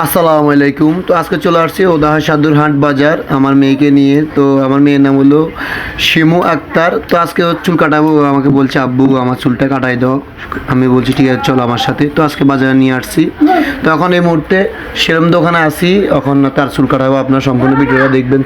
আসসালামু আলাইকুম। তো আজকে চলে আসছি ওদাহা সাদুরহাট বাজার আমার মেয়েকে নিয়ে। তো আমার মেয়ের নাম হলো শিমু আক্তার। তো আজকে ওর চুল কাটাবো, আমাকে বলছে আব্বু আমার চুলটা কাটাই দাও। আমি বলছি ঠিক আছে চলো আমার সাথে। তো আজকে বাজারে নিয়ে আসছি। তো এখন এই মুহূর্তে সেরম দোকানে আসি, এখন তার চুল কাটাবো। আপনার সম্পূর্ণ ভিডিওটা দেখবেন।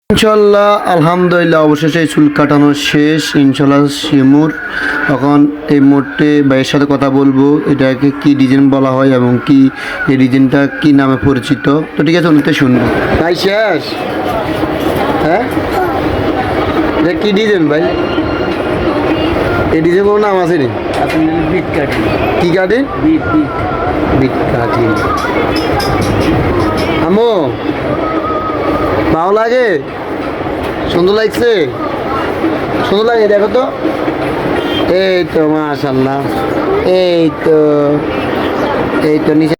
ইনশাল্লাহ আলহামদুলিল্লাহ অবশেষে চুল কাটানো শেষ। ইনশাল্লাহ শিমুর এখন এই মুহূর্তে ভাইয়ের সাথে কথা বলবো, এটাকে কি ডিজাইন বলা হয় এবং কি এই ডিজাইনটা কি নামে পরিচিত। তো ঠিক আছে ওনাতে শুনবো। ভাই শেষ, হ্যাঁ এটা কি ডিজাইন ভাই? এই ডিজাইন কোনো নাম আছে নি? Beat cutting. কি cutting? Beat beat beat cutting. আমো ভালো লাগে? সুন্দর লাগছে? সুন্দর লাগে দেখো তো। এই তো মাশাআল্লাহ, এই তো নিচে